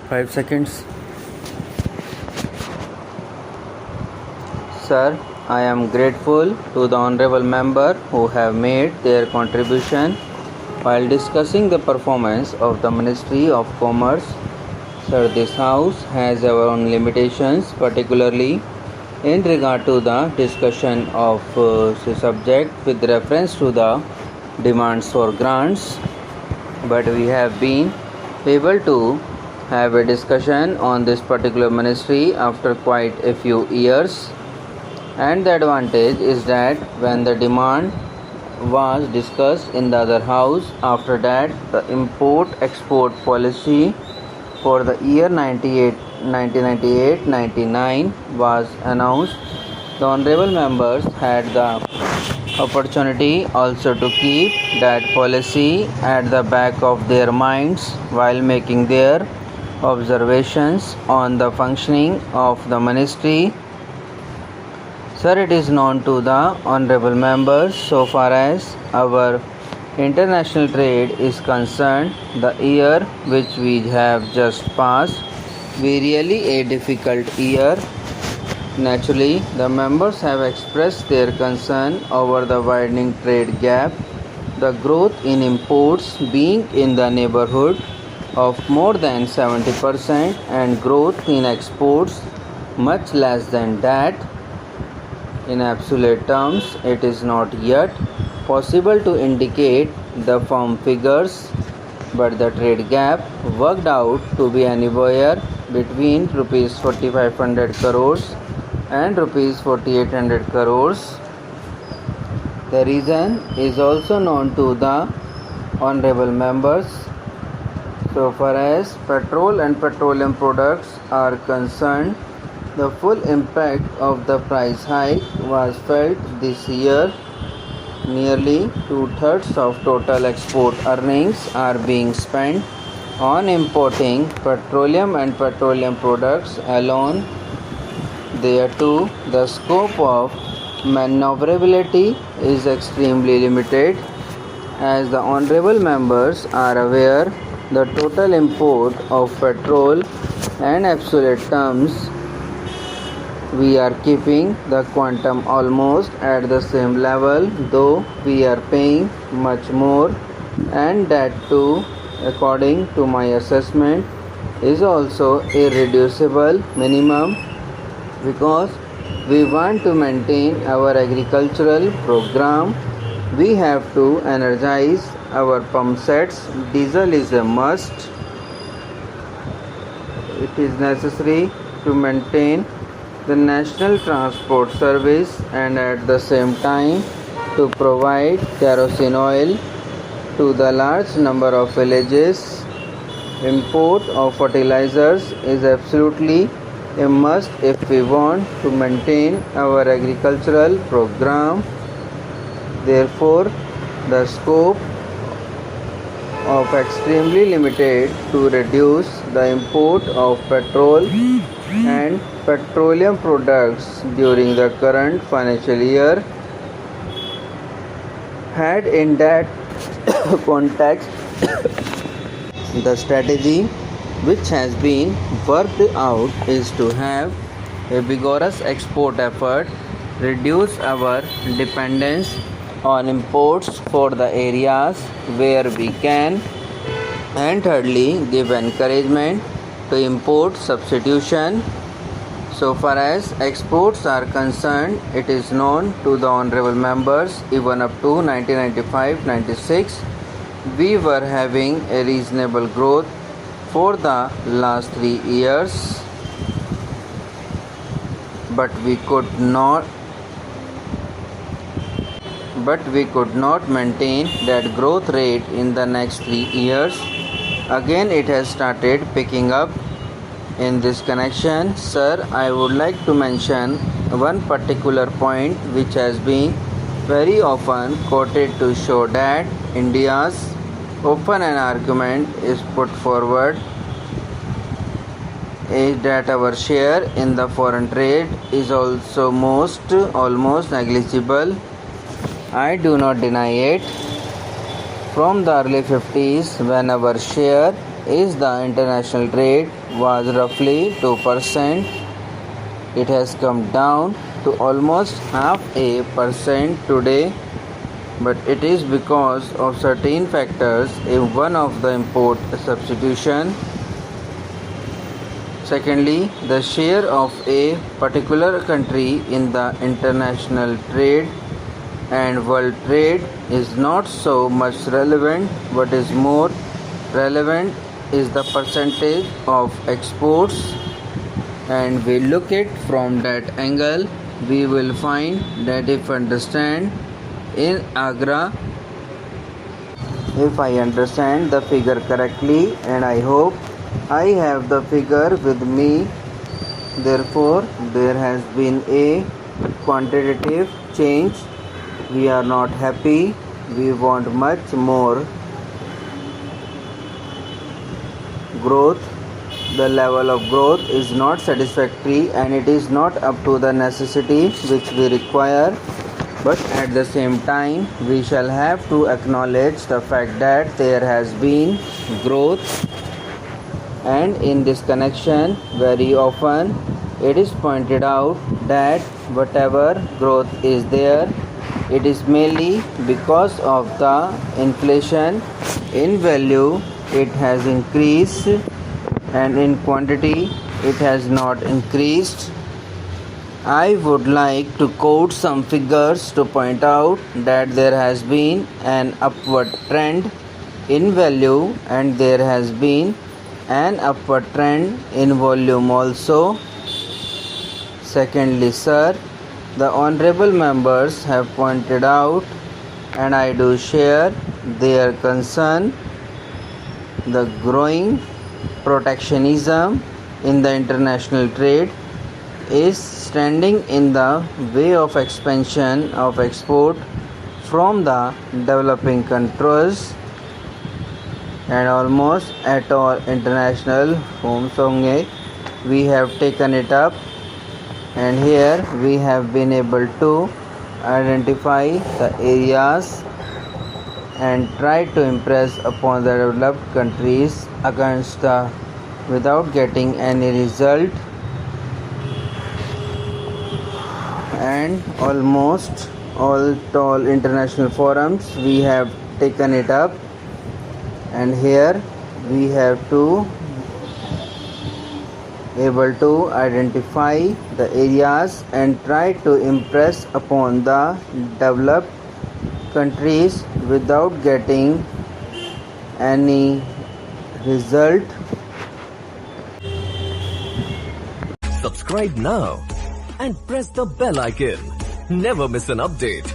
5 seconds. Sir, I am grateful to the honorable member who have made their contribution while discussing the performance of the Ministry of Commerce. Sir, this house has our own limitations, particularly in regard to the discussion of the subject with reference to the demands for grants, but we have been able to have a discussion on this particular ministry after quite a few years, and the advantage is that when the demand was discussed in the other house, after that the import export policy for the year 1998-99 was announced. The honorable members had the opportunity also to keep that policy at the back of their minds while making their observations on the functioning of the ministry. Sir, it is known to the honorable members, so far as our international trade is concerned, the year which we have just passed, we really a difficult year. Naturally, the members have expressed their concern over the widening trade gap, the growth in imports being in the neighborhood of more than 70% and growth in exports much less than that. In absolute terms, it is not yet possible to indicate the firm figures, but the trade gap worked out to be anywhere between rupees 4500 crores and rupees 4800 crores. The reason is also known to the honorable members. So far as petrol and petroleum products are concerned, the full impact of the price hike was felt this year. Nearly 2/3 of total export earnings are being spent on importing petroleum and petroleum products alone. Thereto, the scope of maneuverability is extremely limited. As the honorable members are aware, the total import of petrol and absolute terms, we are keeping the quantum almost at the same level, though we are paying much more, and that too, according to my assessment, is also irreducible minimum, because we want to maintain our agricultural program. We have to energize our pump sets. Diesel is a must. It is necessary to maintain the national transport service and at the same time to provide kerosene oil to the large number of villages. Import of fertilizers is absolutely a must if we want to maintain our agricultural program. Therefore, the scope of extremely limited to reduce the import of petrol and petroleum products during the current financial year. Had in that context, the strategy which has been worked out is to have a vigorous export effort, reduce our dependence on imports for the areas where we can, and thirdly, give encouragement to import substitution. So far as exports are concerned, it is known to the honorable members, even up to 1995-96, we were having a reasonable growth for the last 3 years, but we could not maintain that growth rate in the next 3 years. Again, it has started picking up. In this connection, sir, I would like to mention one particular point which has been very often quoted to show that India's often an argument is put forward is that our share in the foreign trade is also almost negligible. I do not deny it. From the early 50s, when our share is the international trade was roughly 2%. It has come down to almost half a percent today, but it is because of certain factors in one of the import substitution. Secondly, the share of a particular country in the international trade and world trade is not so much relevant. What is more relevant is the percentage of exports, and we look it from that angle, we will find that if I understand the figure correctly, and I hope I have the figure with me, therefore there has been a quantitative change. We are not happy, we want much more growth. The level of growth is not satisfactory and it is not up to the necessity which we require, but at the same time we shall have to acknowledge the fact that there has been growth. And in this connection, very often it is pointed out that whatever growth is there, it is mainly because of the inflation. In value it has increased and in quantity it has not increased. I would like to quote some figures to point out that there has been an upward trend in value and there has been an upward trend in volume also. Secondly, sir, the honorable members have pointed out, and I do share their concern, the growing protectionism in the international trade is standing in the way of expansion of export from the developing countries, and almost at all international forums we have taken it up, and here we have been able to identify the areas and try to impress upon the developed countries against the without getting any result, and almost all international forums we have taken it up, and here we have to able to identify the areas and try to impress upon the developed countries without getting any result. Subscribe now and press the bell icon. Never miss an update.